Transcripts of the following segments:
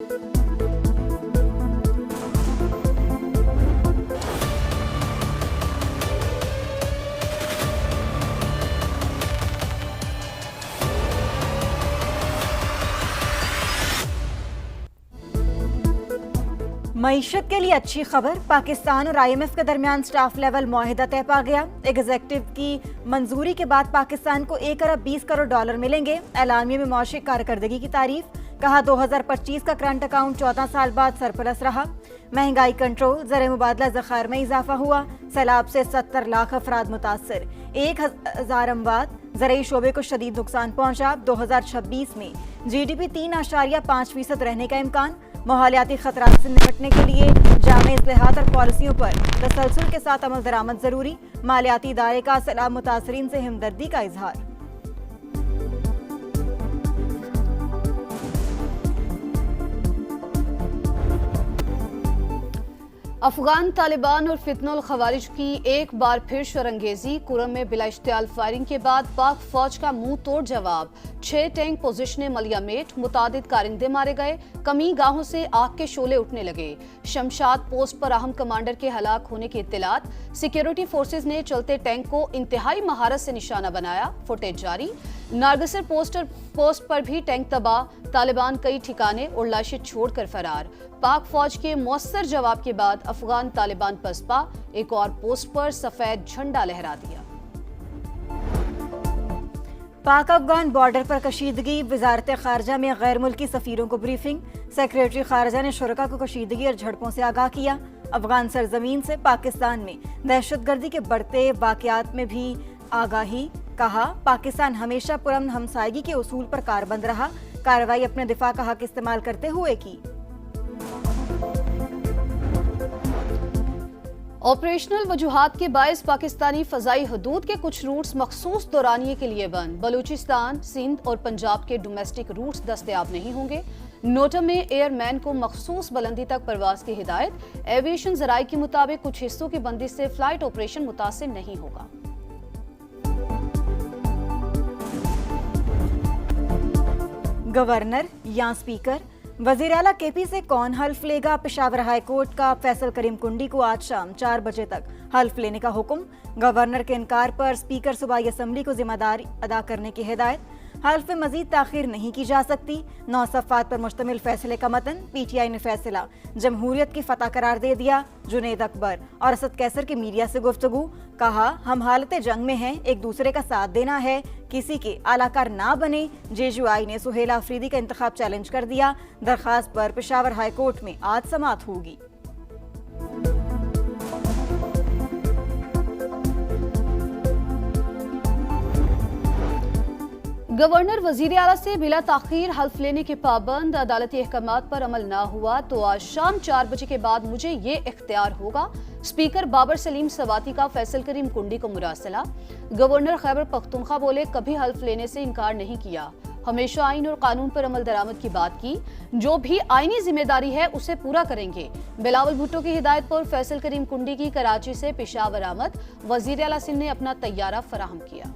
मईशत के लिए अच्छी खबर, पाकिस्तान और IMF के दरमियान स्टाफ लेवल मुआहिदा तय पा गया। एग्जीक्यूटिव की मंजूरी के बाद पाकिस्तान को 1 अरब 20 करोड़ डॉलर मिलेंगे। एलानिया में मौशिक कारकर्दगी की तारीफ, कहा 2025 का करंट अकाउंट 14 साल बाद सरप्लस रहा। महंगाई कंट्रोल, ज़र मुबादला ज़खायर में इजाफा हुआ। सैलाब से 70 लाख अफराद मुतासर, 1000 अमवात। ज़रूरी शोबे को शदीद नुकसान पहुंचा। 2026 में GDP 3.5% रहने का इम्कान। माहौलियाती खतरात से निपटने के लिए जामे इस्लाहात और पॉलिसियों पर तसलसल के साथ अमल दरामद जरूरी। मालियाती इदारे का सलाम मुतासरीन से हमदर्दी का इजहार। अफगान तालिबान और फितनुल खवारिज की एक बार फिर शरंगेजी। कुरम में बिला इश्तियाल फायरिंग के बाद पाक फौज का मुंह तोड़ जवाब। 6 टैंक पोजीशनें मलियामेट, मुतादिद कारिंदे मारे गए। कमी गाहों से आग के शोले उठने लगे। शमशाद पोस्ट पर अहम कमांडर के हलाक होने की इत्तलात। सिक्योरिटी फोर्सेज ने चलते टैंक को इंतहाई महारत से निशाना बनाया। फुटेज जारी। नारगसर पोस्ट पर भी टैंक तबाह। तालिबान कई ठिकाने और लाशें छोड़कर फरार। पाक फौज के मौसर जवाब के बाद अफगान तालिबान पसपा एक और पोस्ट पर सफेद झंडा लहरा दिया। पाक अफगान बॉर्डर पर कशीदगी, वजारत खारजा में गैर मुल्की सफीरों को ब्रीफिंग। सेक्रेटरी खारजा ने शुरका को कशीदगी और झड़पों से आगाह किया। अफगान सरजमीन से पाकिस्तान में दहशतगर्दी के बढ़ते वाकयात में भी आगाही, कहा पाकिस्तान हमेशा पुरअमन हमसायगी के उसूल पर कारबंद रहा। कार्रवाई अपने दिफा का हक इस्तेमाल करते हुए की। ऑपरेशनल वजूहात के बायस पाकिस्तानी फजाई हदूद के कुछ रूट्स मखसूस दौरानिये के लिए बंद। बलूचिस्तान, सिंध और पंजाब के डोमेस्टिक रूट्स दस्तयाब नहीं होंगे। नोटम में एयरमैन को मखसूस बुलंदी तक परवाज की हिदायत। एविएशन जराये के मुताबिक कुछ हिस्सों की बंदी से फ्लाइट ऑपरेशन मुतासिर नहीं होगा। गवर्नर या स्पीकर, वजीर आला KP से कौन हल्फ लेगा? पेशावर हाई कोर्ट का फैसल करीम कुंडी को आज शाम 4 बजे तक हल्फ लेने का हुक्म। गवर्नर के इनकार पर स्पीकर सूबाई असम्बली को जिम्मेदारी अदा करने की हिदायत। हल्फ में मजीद ताखीर नहीं की जा सकती। 9 सफ़ात पर मुश्तमिल फैसले का मतन। PTI ने फैसला जमहूरियत की फतह करार दे दिया। जुनेद अकबर और असद कैसर की मीडिया से गुफ्तगू, कहा हम हालत जंग में हैं, एक दूसरे का साथ देना है, किसी के आलाकार ना बने। JUI ने सुहेल आफरीदी का इंतखाब चैलेंज कर दिया। दरखास्त पर पेशावर हाई कोर्ट में आज समाअत होगी। गवर्नर वजीर आला से बिला ताखीर हल्फ लेने के पाबंद। अदालती अहकामात पर अमल ना हुआ तो आज शाम 4 बजे के बाद मुझे ये इख्तियार होगा। स्पीकर बाबर सलीम सवाती का फैसल करीम कुंडी को मुरासला। गवर्नर खैबर पख्तूनख्वा बोले कभी हल्फ लेने से इनकार नहीं किया, हमेशा आइन और कानून पर अमल दरामद की बात की। जो भी आईनी जिम्मेदारी है उसे पूरा करेंगे। बिलावल भुट्टो की हिदायत पर फैसल करीम कुंडी की कराची से पेशावर आमद। वजीर आला सिंध ने अपना तैयारा फराहम किया।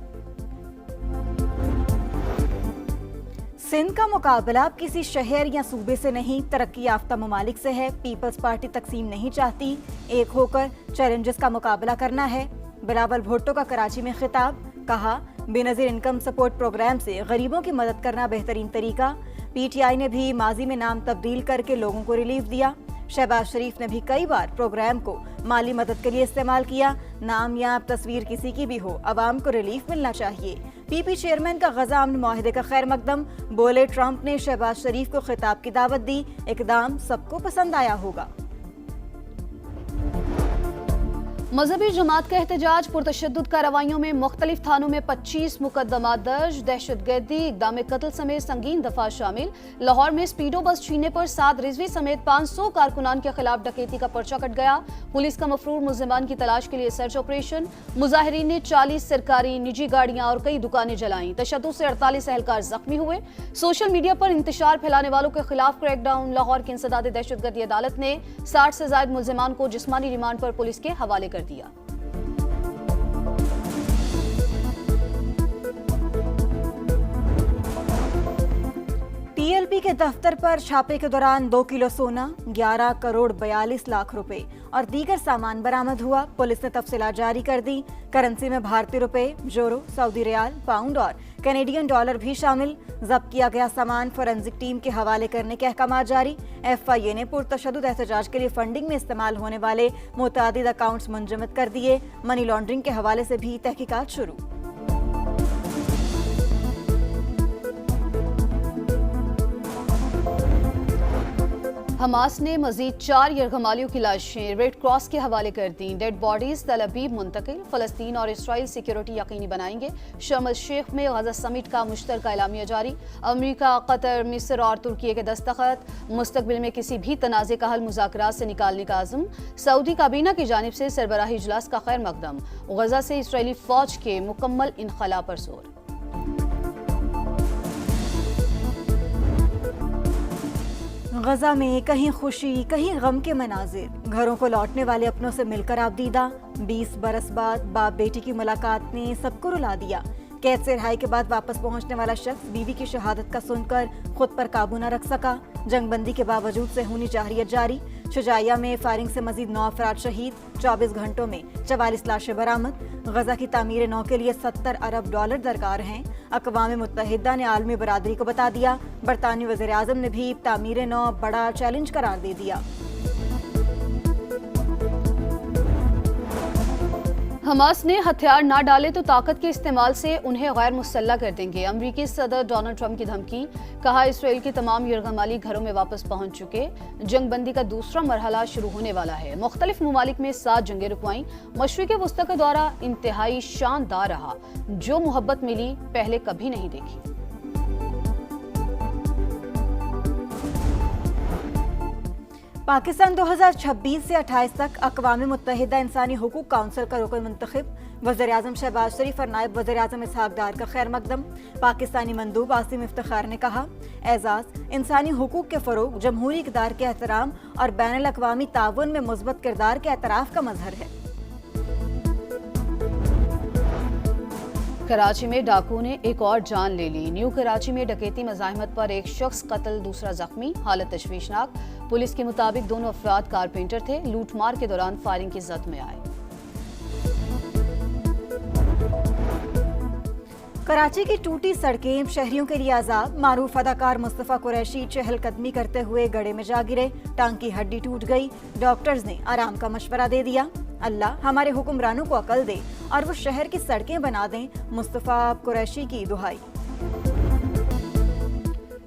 सिंध का मुकाबला अब किसी शहर या सूबे से नहीं, तरक्की याफ्ता ममालिक से है। पीपल्स पार्टी तकसीम नहीं चाहती, एक होकर चैलेंजेस का मुकाबला करना है। बिलावल भुट्टो का कराची में खिताब, कहा बेनज़ीर इनकम सपोर्ट प्रोग्राम से गरीबों की मदद करना बेहतरीन तरीका। PTI ने भी माजी में नाम तब्दील करके लोगों को रिलीफ दिया। शहबाज शरीफ ने भी कई बार प्रोग्राम को माली मदद के लिए इस्तेमाल किया। नाम या तस्वीर किसी की भी हो, अवाम को रिलीफ मिलना चाहिए। PP चेयरमैन का गजा अमन मुआहिदे का खैर मकदम, बोले ट्रंप ने शहबाज शरीफ को खिताब की दावत दी, इकदाम सबको पसंद आया होगा। मजहबी जमात का एहतजाज, पुरतशद्दुद कार्रवाइयों में मुख्तलिफ थानों में 25 मुकदमा दर्ज। दहशतगर्दी, इक़दाम कत्ल समेत संगीन दफा शामिल। लाहौर में स्पीडो बस छीनने पर 7 रिजवी समेत 500 कारकुनान के खिलाफ डकैती का पर्चा कट गया। पुलिस का मफरूर मुल्जिमान की तलाश के लिए सर्च ऑपरेशन। मुजाहिरीन ने 40 सरकारी निजी गाड़ियां और कई दुकानें जलाई। तशद्दुद से 48 एहलकार जख्मी हुए। सोशल मीडिया पर इंतशार फैलाने वालों के खिलाफ क्रैकडाउन। लाहौर की इंसदाद दहशतगर्दी अदालत ने 60 से ज्यादा मुल्जिमान को जिस्मानी रिमांड पर पुलिस के हवाले कर दिया। पीएलपी के दफ्तर पर छापे के दौरान 2 किलो सोना, 11 करोड़ 42 लाख रुपए और दीगर सामान बरामद हुआ। पुलिस ने तफसीलात जारी कर दी। करेंसी में भारतीय रुपए, यूरो, सऊदी रियाल, पाउंड और कैनेडियन डॉलर भी शामिल। जब्त किया गया सामान फोरेंसिक टीम के हवाले करने के अहकाम जारी। FIA ने पुरतशद्दुद एहतजाज के लिए फंडिंग में इस्तेमाल होने वाले मुतादिद अकाउंट्स मुंजमद कर दिए। मनी लॉन्ड्रिंग के हवाले से भी तहकीकात शुरू। हमास ने मजीद 4 यरगमालियों की लाशें रेड क्रॉस के हवाले कर दी। डेड बॉडीज तल अबीब मुंतकिल। फलस्तीन और इसराइल सिक्योरिटी यकीनी बनाएंगे। शर्म अल शेख में गजा समिट का मुश्तरका एलामिया जारी। अमरीका, कतर, मिस्र और तुर्की के दस्तखत। मुस्तकबिल में किसी भी तनाज़े का हल मुज़ाकरात से निकालने का आज़म। सऊदी काबीना की जानिब से सरबराही इजलास का खैर मकदम। गजा से इसराइली फौज के मुकम्मल इनखला पर जोर। गजा में कहीं खुशी कहीं गम के मनाजिर। घरों को लौटने वाले अपनों से मिलकर आबदीदा। 20 बरस बाद बाप बेटी की मुलाकात ने सबको रुला दिया। कैद से रिहाई के बाद वापस पहुंचने वाला शख्स बीवी की शहादत का सुनकर खुद पर काबू न रख सका। जंगबंदी के बावजूद सेहूनी जारियत जारी। शुजाइया में फायरिंग से मजीद 9 अफराद शहीद। 24 घंटों में 44 लाशें बरामद। गजा की तामीर नौ के लिए $70 अरब दरकार हैं। अक़वाम मुत्तहिदा ने आलमी बरादरी को बता दिया। बरतानवी वज़ीर आज़म ने भी तामीर नौ बड़ा चैलेंज करार दे दिया। हमास ने हथियार ना डाले तो ताकत के इस्तेमाल से उन्हें गैर मुसल्लह कर देंगे। अमरीकी सदर डोनाल्ड ट्रंप की धमकी। कहा इसराइल के तमाम यरगमाली घरों में वापस पहुंच चुके। जंगबंदी का दूसरा मरहला शुरू होने वाला है। मुख्तलिफ ममालिक में 7 जंगें रुकवाईं। मशरिक़ वस्ता का दौरा इंतहाई शानदार रहा। जो मोहब्बत मिली पहले कभी नहीं देखी। पाकिस्तान 2026 से 28 तक अक़वाम मुत्तहिदा इंसानी हुकूक काउंसिल का रुकन मुंतखब। वज़ीर आज़म शहबाज शरीफ और नायब वज़ीर आज़म इसहाक डार का खैर मकदम। पाकिस्तानी मंदूब आसिम इफ्तिखार ने कहा, एजाज़ इंसानी हुकूक के फ़रोग़, जमहूरी इक़दार के एहतराम और बैनुल अक़वामी ताउन में मुस्बत किरदार के एतराफ़ का मज़हर है। कराची में डाकुओं ने एक और जान ले ली। न्यू कराची में डकैती मज़ाहमत पर एक शख्स कत्ल, दूसरा जख्मी। हालत तशवीशनाक। पुलिस के मुताबिक दोनों अफराद कारपेंटर थे। लूटमार के दौरान फायरिंग की जद में आए। कराची की टूटी सड़कें शहरियों के लिए अजाब। मारूफ अदाकार मुस्तफ़ा कुरैशी चहलकदमी करते हुए गड्ढे में जा गिरे। टांग की हड्डी टूट गई। डॉक्टर्स ने आराम का मशवरा दे दिया। अल्लाह हमारे हुक्मरानों को अकल दे और वो शहर की सड़कें बना दें। मुस्तफ़ा कुरैशी की दुहाई।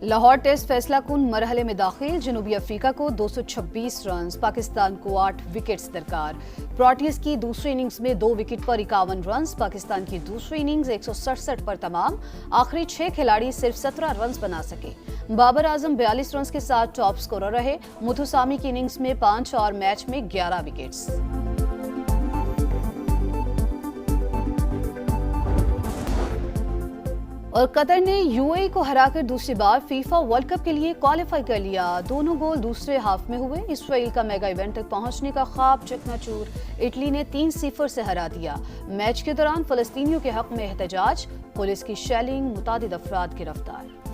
लाहौर टेस्ट फैसला कुन मरहले में दाखिल। जनूबी अफ्रीका को 226 रन, पाकिस्तान को 8 विकेट्स दरकार। प्रोटीज की दूसरी इनिंग्स में 2 विकेट पर 51 रन। पाकिस्तान की दूसरी इनिंग्स 167 पर तमाम। आखिरी 6 खिलाड़ी सिर्फ 17 रन बना सके। बाबर आजम 42 रन के साथ टॉप स्कोरर रहे। मुथुसामी की इनिंग्स में 5 और मैच में 11 विकेट्स। और कतर ने यूएई को हराकर दूसरी बार फीफा वर्ल्ड कप के लिए क्वालिफाई कर लिया। दोनों गोल दूसरे हाफ में हुए। इसराइल का मेगा इवेंट तक पहुंचने का ख्वाब चकनाचूर। इटली ने 3-0 से हरा दिया। मैच के दौरान फलस्तीनियों के हक में एहतजाज। पुलिस की शेलिंग, मुतादिद अफराद गिरफ्तार।